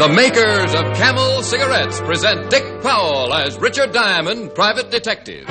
The makers of Camel cigarettes present Dick Powell as Richard Diamond, private detective.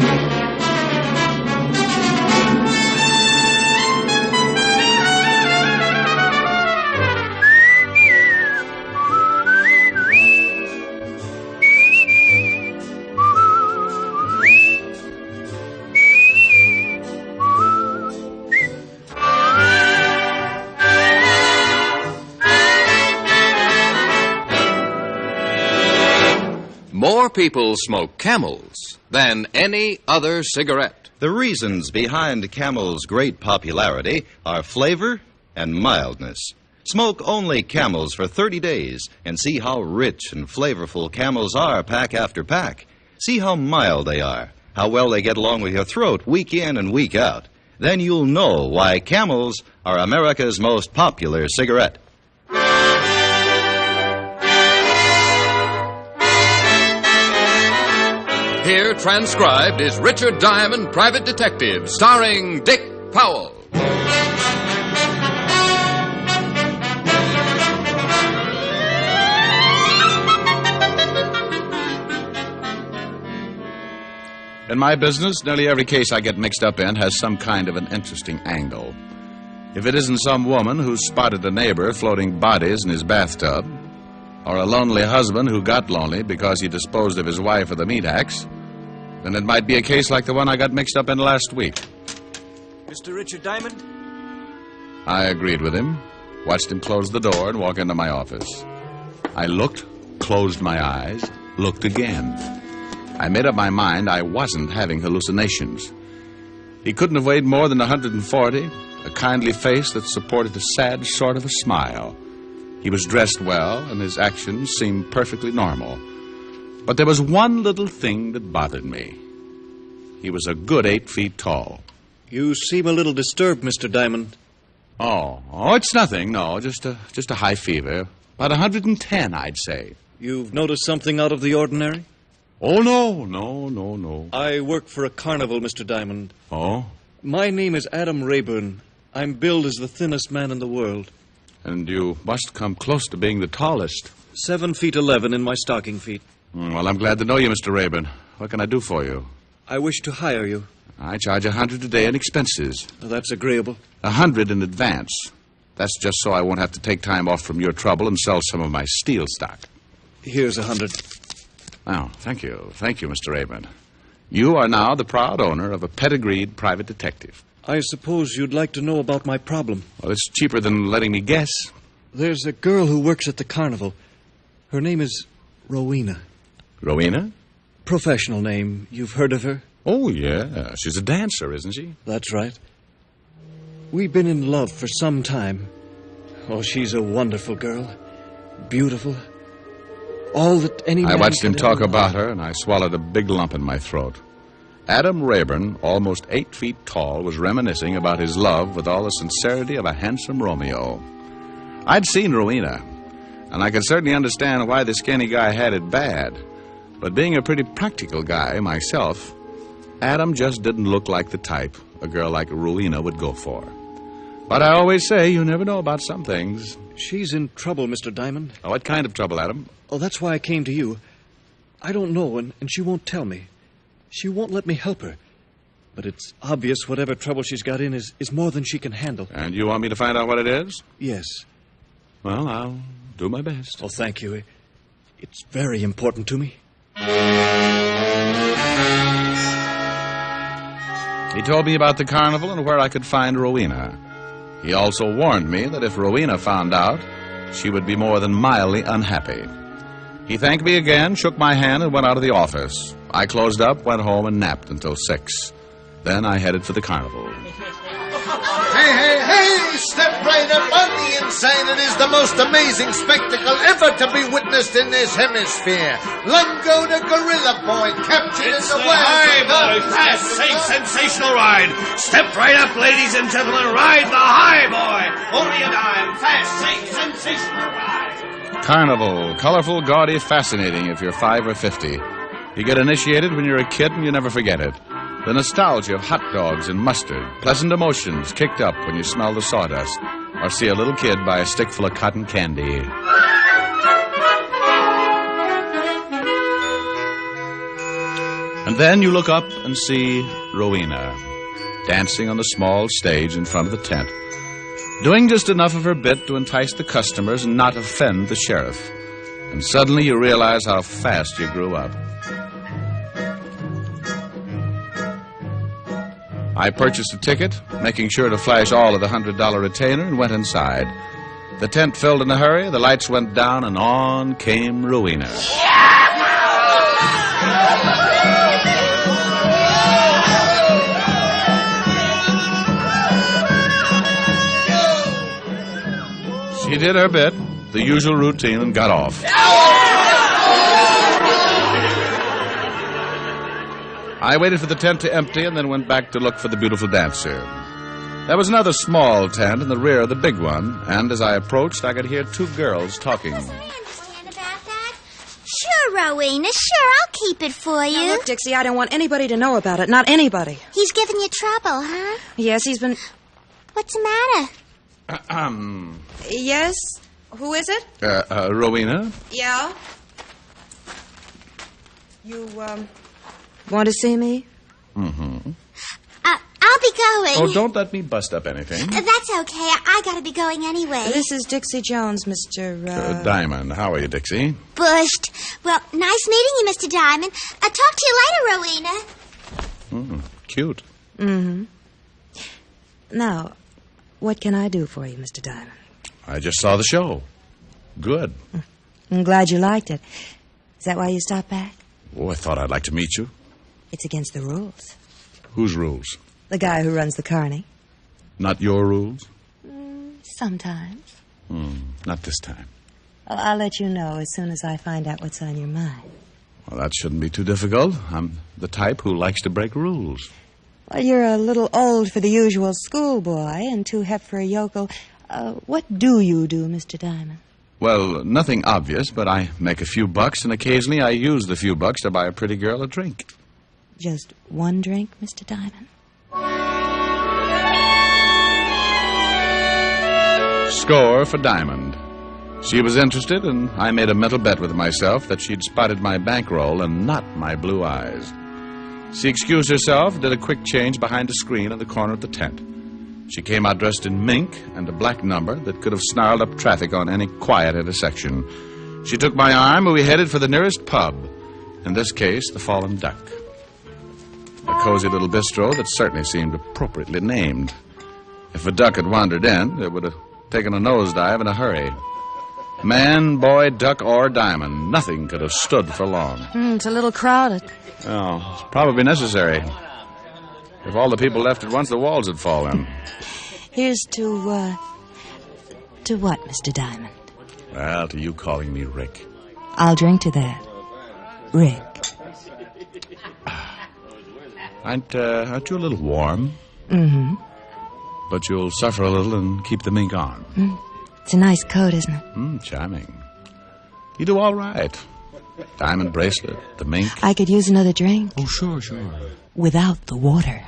More people smoke Camels than any other cigarette. The reasons behind Camel's great popularity are flavor and mildness. Smoke only Camels for 30 days and see how rich and flavorful Camels are pack after pack. See how mild they are, how well they get along with your throat week in and week out. Then you'll know why Camels are America's most popular cigarette. Here, transcribed, is Richard Diamond, private detective, starring Dick Powell. In my business, nearly every case I get mixed up in has some kind of an interesting angle. If it isn't some woman who spotted a neighbor floating bodies in his bathtub, or a lonely husband who got lonely because he disposed of his wife with a meat axe, then it might be a case like the one I got mixed up in last week. Mr. Richard Diamond? I agreed with him, watched him close the door and walk into my office. I looked, closed my eyes, looked again. I made up my mind I wasn't having hallucinations. He couldn't have weighed more than 140, a kindly face that supported a sad sort of a smile. He was dressed well, and his actions seemed perfectly normal. But there was one little thing that bothered me. He was a good 8 feet tall. You seem a little disturbed, Mr. Diamond. Oh, it's nothing, no, just a high fever. About 110, I'd say. You've noticed something out of the ordinary? Oh, no. I work for a carnival, Mr. Diamond. Oh? My name is Adam Rayburn. I'm billed as the thinnest man in the world. And you must come close to being the tallest. 7 feet 11 in my stocking feet. Well, I'm glad to know you, Mr. Rayburn. What can I do for you? I wish to hire you. I charge $100 a day in expenses. That's agreeable. $100 in advance. That's just so I won't have to take time off from your trouble and sell some of my steel stock. Here's $100. Oh, thank you. Thank you, Mr. Rayburn. You are now the proud owner of a pedigreed private detective. I suppose you'd like to know about my problem. Well, it's cheaper than letting me guess. There's a girl who works at the carnival. Her name is Rowena. Rowena? Professional name. You've heard of her? Oh, yeah. She's a dancer, isn't she? That's right. We've been in love for some time. Oh, she's a wonderful girl. Beautiful. All that any man I watched him could talk ever about want. her, and I swallowed a big lump in my throat. Adam Rayburn, almost 8 feet tall, was reminiscing about his love with all the sincerity of a handsome Romeo. I'd seen Rowena, and I could certainly understand why the skinny guy had it bad. But being a pretty practical guy myself, Adam just didn't look like the type a girl like Rowena would go for. But I always say you never know about some things. She's in trouble, Mr. Diamond. Oh, what kind of trouble, Adam? Oh, that's why I came to you. I don't know, and she won't tell me. She won't let me help her. But it's obvious whatever trouble she's got in is more than she can handle. And you want me to find out what it is? Yes. Well, I'll do my best. Oh, thank you. It's very important to me. He told me about the carnival and where I could find Rowena. He also warned me that if Rowena found out, she would be more than mildly unhappy. He thanked me again, shook my hand, and went out of the office. I closed up, went home, and napped until 6. Then I headed for the carnival. Hey, step right up on the inside. It is the most amazing spectacle ever to be witnessed in this hemisphere. Lungo the Gorilla Boy captured in the High Boy fast-paced sensational ride. Step right up, ladies and gentlemen. Ride the High Boy. Only a dime. Fast-paced sensational ride. Carnival. Colorful, gaudy, fascinating if you're 5 or 50. You get initiated when you're a kid and you never forget it. The nostalgia of hot dogs and mustard, pleasant emotions kicked up when you smell the sawdust or see a little kid buy a stick full of cotton candy. And then you look up and see Rowena dancing on the small stage in front of the tent, doing just enough of her bit to entice the customers and not offend the sheriff. And suddenly you realize how fast you grew up. I purchased a ticket, making sure to flash all of the $100 retainer, and went inside. The tent filled in a hurry, the lights went down, and on came Rowena. She did her bit, the usual routine, and got off. I waited for the tent to empty and then went back to look for the beautiful dancer. There was another small tent in the rear of the big one, and as I approached, I could hear two girls talking. I understand about that. Sure, Rowena, sure, I'll keep it for you. Now, look, Dixie, I don't want anybody to know about it. Not anybody. He's giving you trouble, huh? Yes, he's been... What's the matter? Yes? Who is it? Rowena? Yeah? You, want to see me? Mm-hmm. I'll be going. Oh, don't let me bust up anything. That's okay. I gotta be going anyway. This is Dixie Jones, Mr. Diamond. How are you, Dixie? Bushed. Well, nice meeting you, Mr. Diamond. I'll talk to you later, Rowena. Cute. Mm-hmm. Now, what can I do for you, Mr. Diamond? I just saw the show. Good. I'm glad you liked it. Is that why you stopped back? Oh, I thought I'd like to meet you. It's against the rules. Whose rules? The guy who runs the carny. Not your rules? Sometimes. Not this time. Well, I'll let you know as soon as I find out what's on your mind. Well, that shouldn't be too difficult. I'm the type who likes to break rules. Well, you're a little old for the usual schoolboy and too hep for a yokel. What do you do, Mr. Diamond? Well, nothing obvious, but I make a few bucks, and occasionally I use the few bucks to buy a pretty girl a drink. Just one drink, Mr. Diamond? Score for Diamond. She was interested, and I made a mental bet with myself that she'd spotted my bankroll and not my blue eyes. She excused herself, did a quick change behind a screen in the corner of the tent. She came out dressed in mink and a black number that could have snarled up traffic on any quiet intersection. She took my arm, and we headed for the nearest pub, in this case, the Fallen Duck. A cozy little bistro that certainly seemed appropriately named. If a duck had wandered in, it would have taken a nosedive in a hurry. Man, boy, duck, or diamond, nothing could have stood for long. It's a little crowded. Oh, it's probably necessary. If all the people left at once, the walls would fall in. Here's to what, Mr. Diamond? Well, to you calling me Rick. I'll drink to that. Rick. Aren't you a little warm? Mm-hmm. But you'll suffer a little and keep the mink on. It's a nice coat, isn't it? Charming. You do all right. Diamond bracelet, the mink. I could use another drink. Oh, sure. Without the water.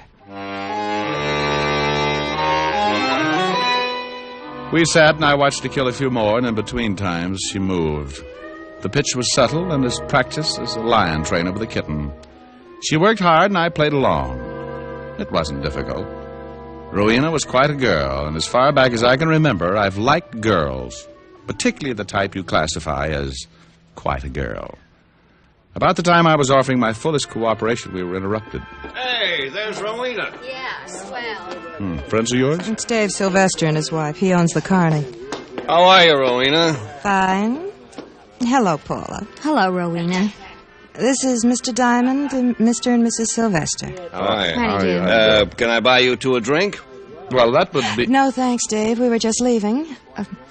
We sat and I watched her kill a few more, and in between times she moved. The pitch was subtle and as practiced as a lion trainer with a kitten. She worked hard and I played along. It wasn't difficult. Rowena was quite a girl, and as far back as I can remember, I've liked girls, particularly the type you classify as quite a girl. About the time I was offering my fullest cooperation, we were interrupted. Hey, there's Rowena. Yeah, swell. Friends of yours? It's Dave Sylvester and his wife. He owns the carny. How are you, Rowena? Fine. Hello, Paula. Hello, Rowena. This is Mr. Diamond and Mr. and Mrs. Sylvester. How are you? How do you do? Can I buy you two a drink? Well, that would be... No, thanks, Dave. We were just leaving.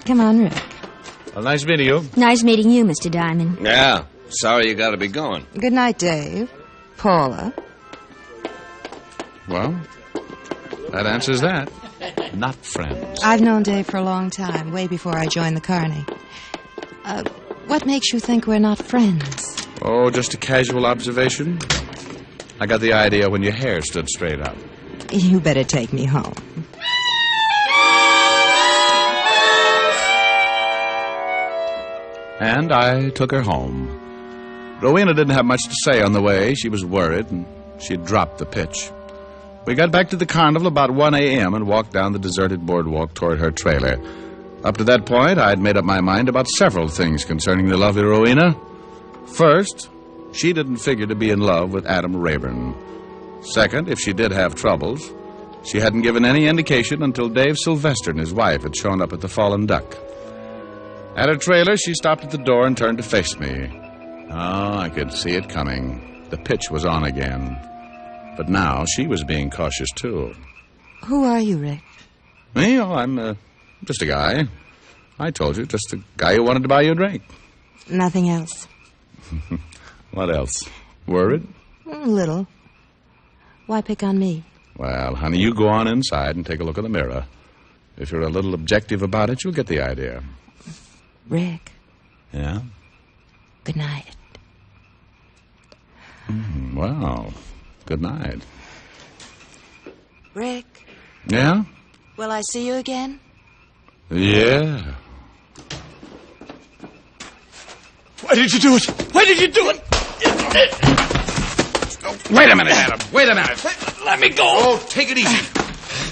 Come on, Rick. Well, nice meeting you. Nice meeting you, Mr. Diamond. Yeah. Sorry you got to be going. Good night, Dave. Paula. Well, that answers that. Not friends. I've known Dave for a long time, way before I joined the carny. What makes you think we're not friends? Oh, just a casual observation. I got the idea when your hair stood straight up. You better take me home. And I took her home. Rowena didn't have much to say on the way. She was worried, and she dropped the pitch. We got back to the carnival about 1 a.m. and walked down the deserted boardwalk toward her trailer. Up to that point, I had made up my mind about several things concerning the lovely Rowena. First, she didn't figure to be in love with Adam Rayburn. Second, if she did have troubles, she hadn't given any indication until Dave Sylvester and his wife had shown up at the Fallen Duck. At her trailer, she stopped at the door and turned to face me. Oh, I could see it coming. The pitch was on again. But now she was being cautious, too. Who are you, Rick? Me? Oh, I'm just a guy. I told you, just a guy who wanted to buy you a drink. Nothing else. What else? Worried? A little. Why pick on me? Well, honey, you go on inside and take a look in the mirror. If you're a little objective about it, you'll get the idea. Rick. Yeah? Good night. Well, good night. Rick, Yeah? will I see you again? Yeah. Why did you do it? Why did you do it? Wait a minute, Adam. Wait a minute. Let me go. Oh, take it easy.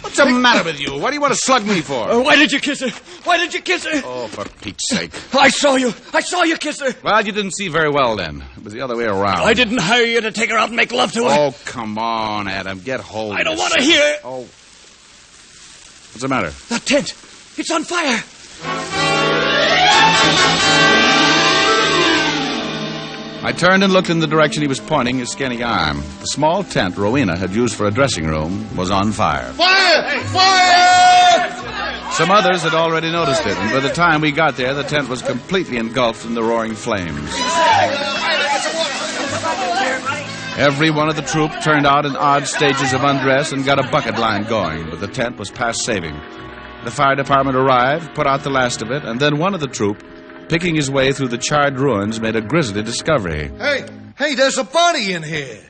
What's the matter with you? What do you want to slug me for? Why did you kiss her? Why did you kiss her? Oh, for Pete's sake. I saw you. I saw you kiss her. Well, you didn't see very well then. It was the other way around. I didn't hire you to take her out and make love to her. Oh, come on, Adam. Get hold of I don't this. want to hear. Oh. What's the matter? The tent. It's on fire. I turned and looked in the direction he was pointing his skinny arm. The small tent Rowena had used for a dressing room was on fire. Fire! Fire! Some others had already noticed it, and by the time we got there, the tent was completely engulfed in the roaring flames. Every one of the troop turned out in odd stages of undress and got a bucket line going, but the tent was past saving. The fire department arrived, put out the last of it, and then one of the troop, picking his way through the charred ruins, made a grisly discovery. Hey, there's a body in here.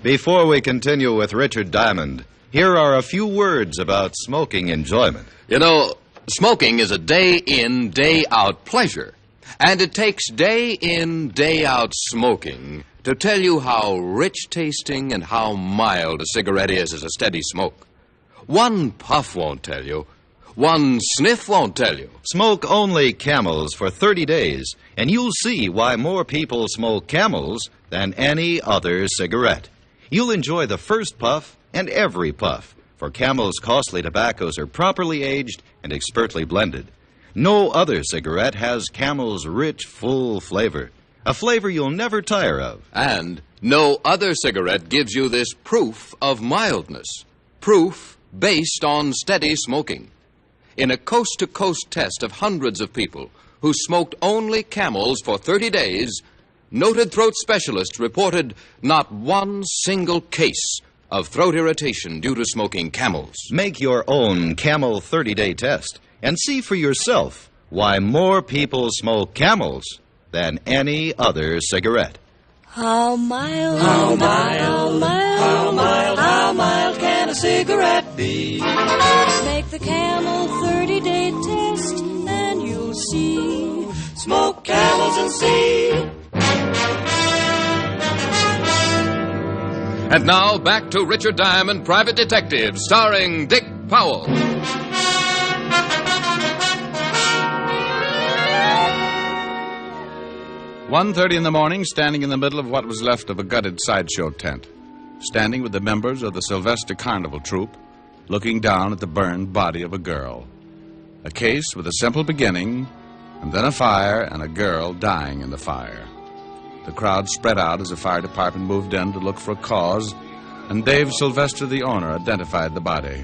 Before we continue with Richard Diamond, here are a few words about smoking enjoyment. You know, smoking is a day-in, day-out pleasure. And it takes day-in, day-out smoking to tell you how rich-tasting and how mild a cigarette is as a steady smoke. One puff won't tell you. One sniff won't tell you. Smoke only Camels for 30 days, and you'll see why more people smoke Camels than any other cigarette. You'll enjoy the first puff and every puff, for Camel's costly tobaccos are properly aged and expertly blended. No other cigarette has Camel's rich, full flavor, a flavor you'll never tire of. And no other cigarette gives you this proof of mildness. Proof based on steady smoking. In a coast-to-coast test of hundreds of people who smoked only Camels for 30 days, noted throat specialists reported not one single case of throat irritation due to smoking Camels. Make your own Camel 30-day test and see for yourself why more people smoke Camels than any other cigarette. How mild, how mild, how mild, how mild can a cigarette be? Make the Camel 30-day test and you'll see. Smoke Camels and see. And now, back to Richard Diamond, Private Detective, starring Dick Powell. 1:30 in the morning, standing in the middle of what was left of a gutted sideshow tent. Standing with the members of the Sylvester Carnival troupe, looking down at the burned body of a girl. A case with a simple beginning, and then a fire and a girl dying in the fire. The crowd spread out as the fire department moved in to look for a cause, and Dave Sylvester, the owner, identified the body.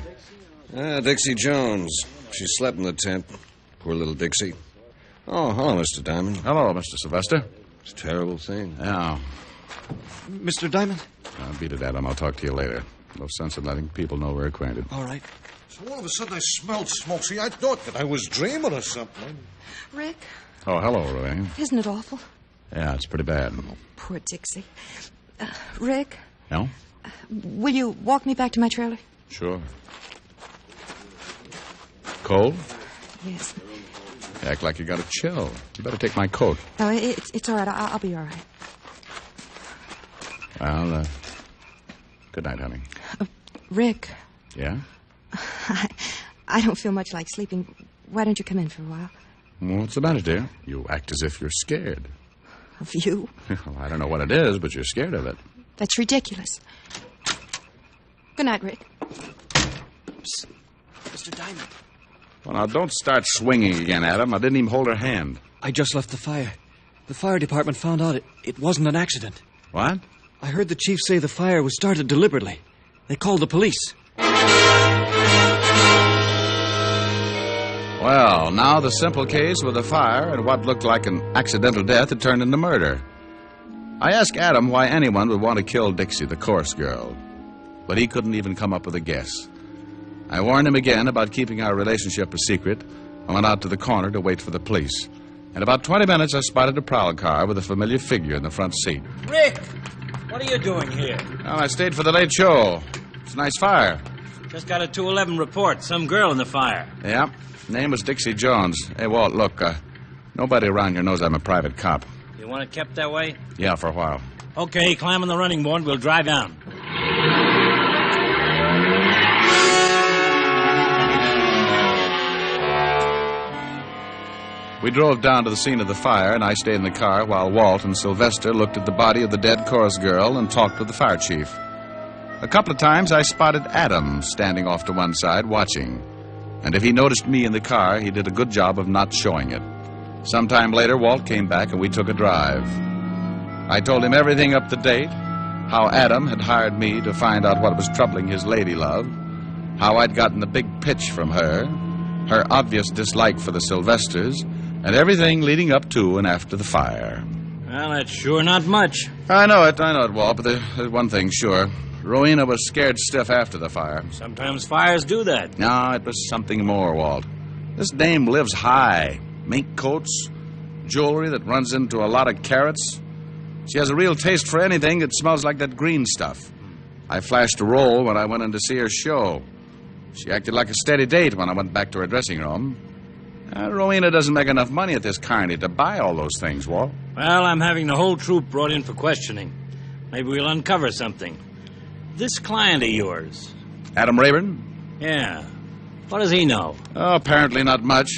Dixie Jones. She slept in the tent. Poor little Dixie. Oh, hello, Mr. Diamond. Hello, Mr. Sylvester. It's a terrible thing. Yeah. Mr. Diamond? Beat it, Adam. I'll talk to you later. No sense in letting people know we're acquainted. All right. So all of a sudden I smelled smoke. See, I thought that I was dreaming or something. Rick, Oh, hello, Roy. isn't it awful? Yeah, it's pretty bad. Poor Dixie. Rick, No? Will you walk me back to my trailer? Sure. Cold? Yes. You act like you got a chill. You better take my coat. Oh, it's all right. I'll be all right. Well, good night, honey. Rick. Yeah? I don't feel much like sleeping. Why don't you come in for a while? What's the matter, dear? You act as if you're scared. Of you? Well, I don't know what it is, but you're scared of it. That's ridiculous. Good night, Rick. Psst. Mr. Diamond. Well, now, don't start swinging again, Adam. I didn't even hold her hand. I just left the fire. The fire department found out it wasn't an accident. What? I heard the chief say the fire was started deliberately. They called the police. Well, now the simple case with a fire and what looked like an accidental death had turned into murder. I asked Adam why anyone would want to kill Dixie, the chorus girl, but he couldn't even come up with a guess. I warned him again about keeping our relationship a secret and went out to the corner to wait for the police. In about 20 minutes, I spotted a prowl car with a familiar figure in the front seat. Rick, what are you doing here? Well, I stayed for the late show. It's a nice fire. Just got a 211 report. Some girl in the fire. Yeah. Name was Dixie Jones. Hey, Walt, look, nobody around here knows I'm a private cop. You want it kept that way? Yeah, for a while. Okay, climb on the running board. We'll drive down. We drove down to the scene of the fire, and I stayed in the car while Walt and Sylvester looked at the body of the dead chorus girl and talked with the fire chief. A couple of times I spotted Adam standing off to one side watching. And if he noticed me in the car, he did a good job of not showing it. Sometime later, Walt came back and we took a drive. I told him everything up to date, how Adam had hired me to find out what was troubling his lady love, how I'd gotten the big pitch from her obvious dislike for the Sylvesters, and everything leading up to and after the fire. Well, that's sure not much. I know it, Walt, but there's one thing sure. Rowena was scared stiff after the fire. Sometimes fires do that. No, it was something more, Walt. This dame lives high. Mink coats, jewelry that runs into a lot of carats. She has a real taste for anything that smells like that green stuff. I flashed a roll when I went in to see her show. She acted like a steady date when I went back to her dressing room. Rowena doesn't make enough money at this carny to buy all those things, Walt. Well, I'm having the whole troop brought in for questioning. Maybe we'll uncover something. This client of yours. Adam Rayburn? Yeah. What does he know? Oh, apparently not much.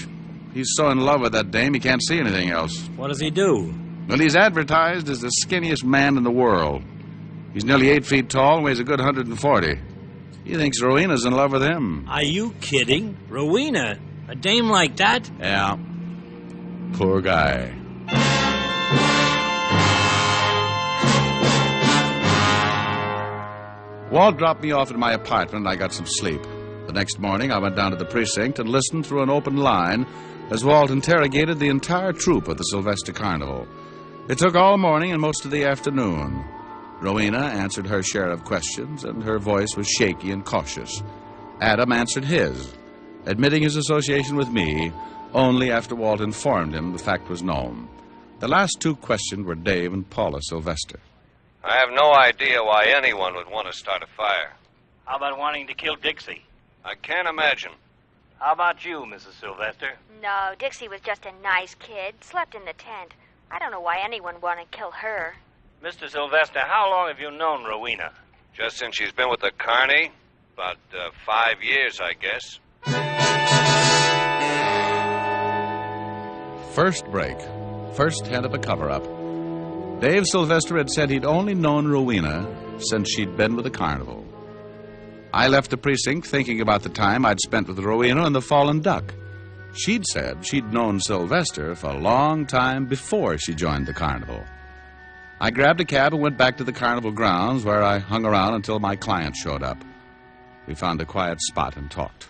He's so in love with that dame he can't see anything else. What does he do? Well, he's advertised as the skinniest man in the world. He's nearly 8 feet tall and weighs a good 140. He thinks Rowena's in love with him. Are you kidding? Rowena? A dame like that? Yeah. Poor guy. Walt dropped me off at my apartment and I got some sleep. The next morning, I went down to the precinct and listened through an open line as Walt interrogated the entire troupe of the Sylvester Carnival. It took all morning and most of the afternoon. Rowena answered her share of questions, and her voice was shaky and cautious. Adam answered his, admitting his association with me only after Walt informed him the fact was known. The last two questioned were Dave and Paula Sylvester. I have no idea why anyone would want to start a fire. How about wanting to kill Dixie? I can't imagine. How about you, Mrs. Sylvester? No, Dixie was just a nice kid. Slept in the tent. I don't know why anyone would want to kill her. Mr. Sylvester, how long have you known Rowena? Just since she's been with the carny. About 5 years, I guess. First break. First hint of a cover-up. Dave Sylvester had said he'd only known Rowena since she'd been with the carnival. I left the precinct thinking about the time I'd spent with Rowena and the fallen duck. She'd said she'd known Sylvester for a long time before she joined the carnival. I grabbed a cab and went back to the carnival grounds, where I hung around until my client showed up. We found a quiet spot and talked.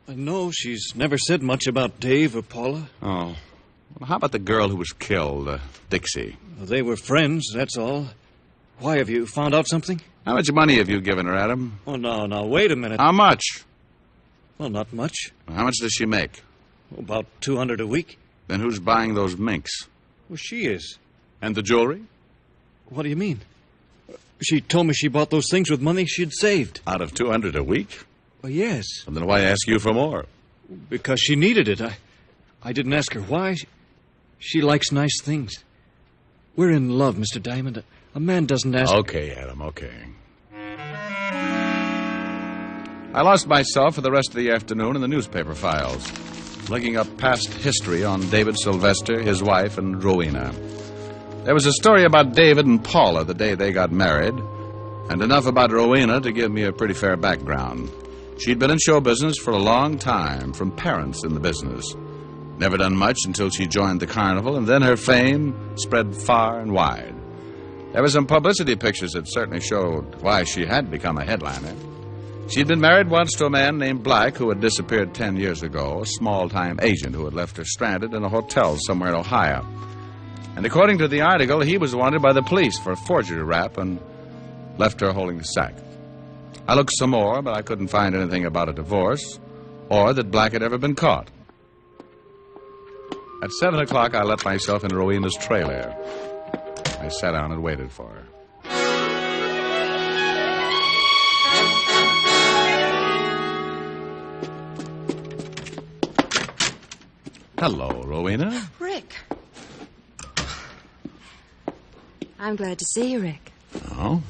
I know she's never said much about Dave or Paula. Oh. Well, how about the girl who was killed, Dixie? Well, they were friends, that's all. Why, have you found out something? How much money have you given her, Adam? Oh, no, wait a minute. How much? Well, not much. How much does she make? About $200 a week. Then who's buying those minks? Well, she is. And the jewelry? What do you mean? She told me she bought those things with money she'd saved. Out of $200 a week? Well, yes. And then why ask you for more? Because she needed it. I didn't ask her why. She likes nice things. We're in love, Mr. Diamond. A man doesn't ask... Okay, Adam, okay. I lost myself for the rest of the afternoon in the newspaper files, looking up past history on David Sylvester, his wife, and Rowena. There was a story about David and Paula the day they got married, and enough about Rowena to give me a pretty fair background. She'd been in show business for a long time, from parents in the business. Never done much until she joined the Carnival, and then her fame spread far and wide. There were some publicity pictures that certainly showed why she had become a headliner. She'd been married once to a man named Black who had disappeared 10 years ago, a small-time agent who had left her stranded in a hotel somewhere in Ohio. And according to the article, he was wanted by the police for a forgery rap and left her holding the sack. I looked some more, but I couldn't find anything about a divorce or that Black had ever been caught. At 7 o'clock, I let myself in Rowena's trailer. I sat down and waited for her. Hello, Rowena. Rick. I'm glad to see you, Rick. Oh?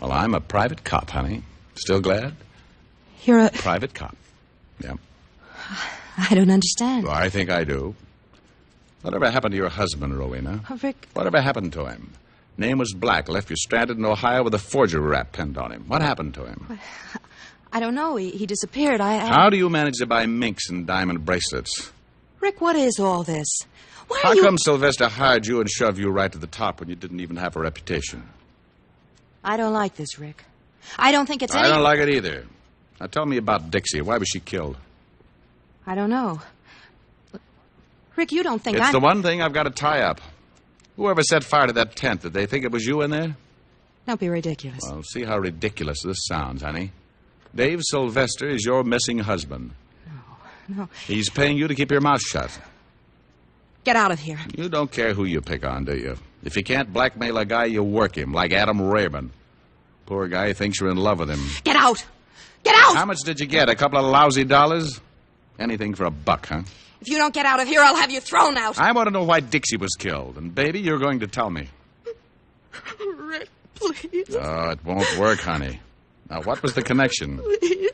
Well, I'm a private cop, honey. Still glad? You're a... Private cop. Yeah. I don't understand. Well, I think I do. Whatever happened to your husband, Rowena? Oh, Rick... Whatever happened to him? Name was Black, left you stranded in Ohio with a forgery rap pinned on him. What happened to him? I don't know. He disappeared. How do you manage to buy minks and diamond bracelets? Rick, what is all this? Why How are you... come Sylvester hired you and shoved you right to the top when you didn't even have a reputation? I don't like this, Rick. I don't think it's I don't like it either. Now tell me about Dixie. Why was she killed? I don't know. Rick, you don't think It's the one thing I've got to tie up. Whoever set fire to that tent, did they think it was you in there? Don't be ridiculous. Well, see how ridiculous this sounds, honey. Dave Sylvester is your missing husband. No. He's paying you to keep your mouth shut. Get out of here. You don't care who you pick on, do you? If you can't blackmail a guy, you work him, like Adam Rayburn. Poor guy thinks you're in love with him. Get out! Get out! How much did you get? A couple of lousy dollars? Anything for a buck, huh? If you don't get out of here, I'll have you thrown out. I want to know why Dixie was killed. And, baby, you're going to tell me. Rick, please. Oh, it won't work, honey. Now, what was the connection? Please.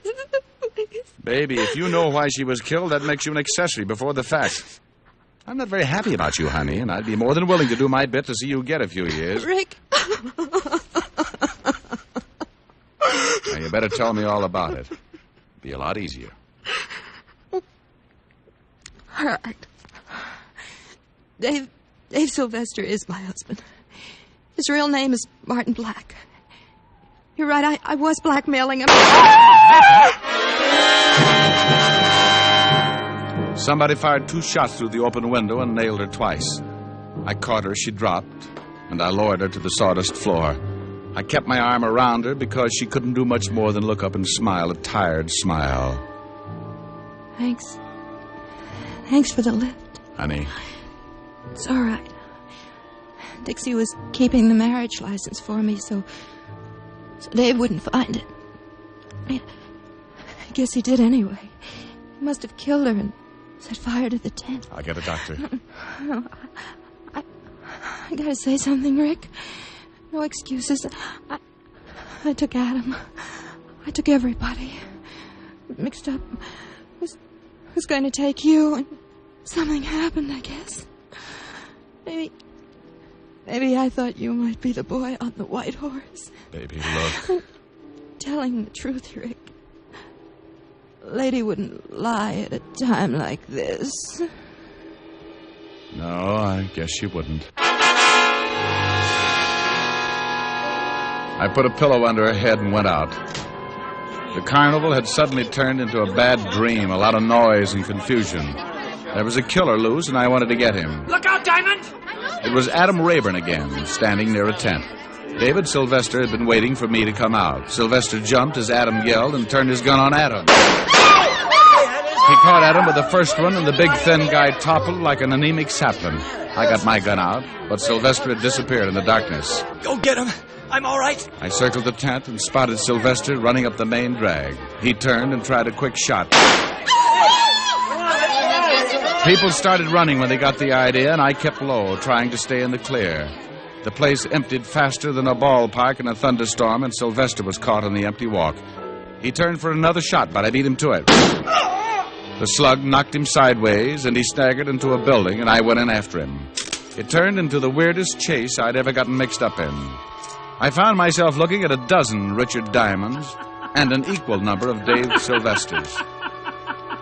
Baby, if you know why she was killed, that makes you an accessory before the fact. I'm not very happy about you, honey, and I'd be more than willing to do my bit to see you get a few years. Rick. Now, you better tell me all about it. Be a lot easier. All right. Dave Sylvester is my husband. His real name is Martin Black. You're right, I was blackmailing him. Somebody fired 2 shots through the open window and nailed her twice. I caught her, she dropped, and I lowered her to the sawdust floor. I kept my arm around her because she couldn't do much more than look up and smile, a tired smile. Thanks. Thanks for the lift. Honey. It's all right. Dixie was keeping the marriage license for me, so Dave wouldn't find it. I guess he did anyway. He must have killed her and set fire to the tent. I'll get a doctor. I gotta say something, Rick. No excuses. I took Adam. I took everybody. Mixed up. Was going to take you, and something happened, I guess. Maybe I thought you might be the boy on the white horse. Baby, look. I'm telling the truth, Rick. A lady wouldn't lie at a time like this. No, I guess she wouldn't. I put a pillow under her head and went out. The carnival had suddenly turned into a bad dream, a lot of noise and confusion. There was a killer loose, and I wanted to get him. Look out, Diamond! It was Adam Rayburn again, standing near a tent. David Sylvester had been waiting for me to come out. Sylvester jumped as Adam yelled and turned his gun on Adam. He caught Adam with the first one, and the big, thin guy toppled like an anemic sapling. I got my gun out, but Sylvester had disappeared in the darkness. Go get him. I'm all right. I circled the tent and spotted Sylvester running up the main drag. He turned and tried a quick shot. People started running when they got the idea, and I kept low, trying to stay in the clear. The place emptied faster than a ballpark in a thunderstorm, and Sylvester was caught on the empty walk. He turned for another shot, but I beat him to it. The slug knocked him sideways, and he staggered into a building, and I went in after him. It turned into the weirdest chase I'd ever gotten mixed up in. I found myself looking at a dozen Richard Diamonds and an equal number of Dave Sylvesters.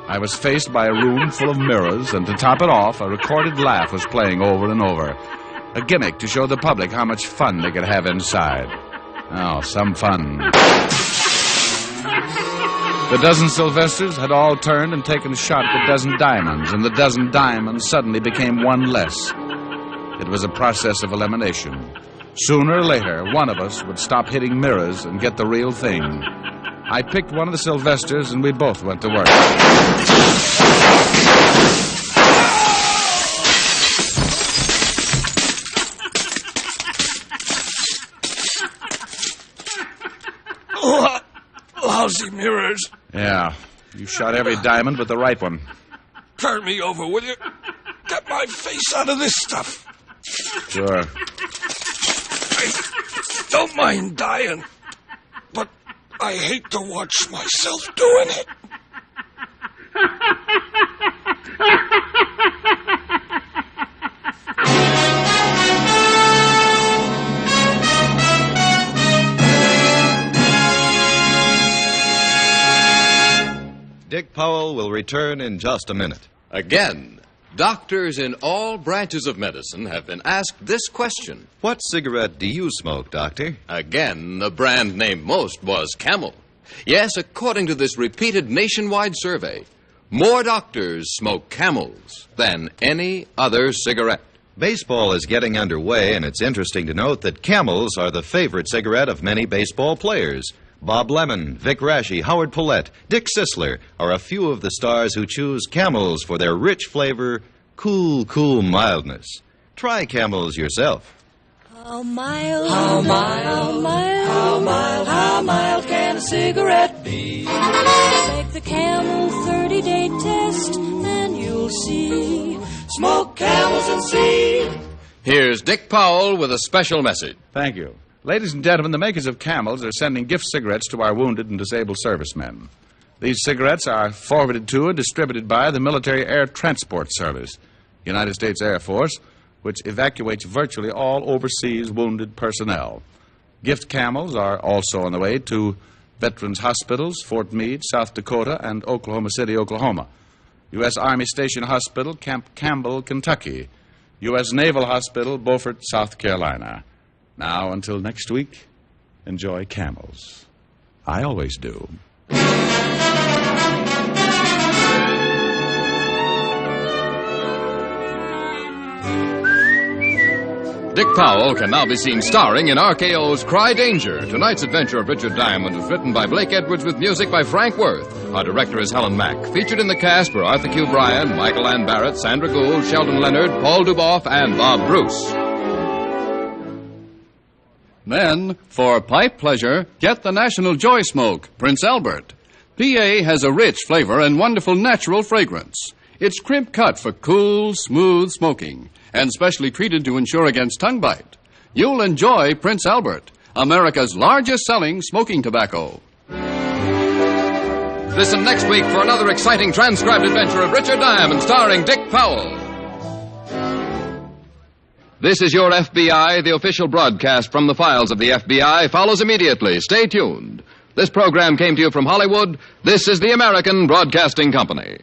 I was faced by a room full of mirrors, and to top it off, a recorded laugh was playing over and over. A gimmick to show the public how much fun they could have inside. Oh, some fun. The dozen Sylvesters had all turned and taken a shot at the dozen Diamonds, and the dozen Diamonds suddenly became one less. It was a process of elimination. Sooner or later, one of us would stop hitting mirrors and get the real thing. I picked one of the Sylvesters, and we both went to work. Lousy mirrors. Yeah, you shot every diamond but the right one. Turn me over, will you? Get my face out of this stuff. Sure. I don't mind dying, but I hate to watch myself doing it. Dick Powell will return in just a minute. Again, doctors in all branches of medicine have been asked this question. What cigarette do you smoke, Doctor? Again, the brand named most was Camel. Yes, according to this repeated nationwide survey, more doctors smoke Camels than any other cigarette. Baseball is getting underway, and it's interesting to note that Camels are the favorite cigarette of many baseball players. Bob Lemon, Vic Raschi, Howard Paulette, Dick Sisler are a few of the stars who choose Camels for their rich flavor, cool mildness. Try Camels yourself. How mild, how mild can a cigarette be? Take the Camel 30-day test and you'll see. Smoke Camels and see. Here's Dick Powell with a special message. Thank you. Ladies and gentlemen, the makers of Camels are sending gift cigarettes to our wounded and disabled servicemen. These cigarettes are forwarded to and distributed by the Military Air Transport Service, United States Air Force, which evacuates virtually all overseas wounded personnel. Gift Camels are also on the way to Veterans Hospitals, Fort Meade, South Dakota, and Oklahoma City, Oklahoma. U.S. Army Station Hospital, Camp Campbell, Kentucky. U.S. Naval Hospital, Beaufort, South Carolina. Now, until next week, enjoy Camels. I always do. Dick Powell can now be seen starring in RKO's Cry Danger. Tonight's adventure of Richard Diamond was written by Blake Edwards with music by Frank Worth. Our director is Helen Mack. Featured in the cast were Arthur Q. Bryan, Michael Ann Barrett, Sandra Gould, Sheldon Leonard, Paul Duboff, and Bob Bruce. Then, for pipe pleasure, get the National Joy Smoke, Prince Albert. PA has a rich flavor and wonderful natural fragrance. It's crimp cut for cool, smooth smoking, and specially treated to ensure against tongue bite. You'll enjoy Prince Albert, America's largest selling smoking tobacco. Listen next week for another exciting transcribed adventure of Richard Diamond starring Dick Powell. This is your FBI. The official broadcast from the files of the FBI follows immediately. Stay tuned. This program came to you from Hollywood. This is the American Broadcasting Company.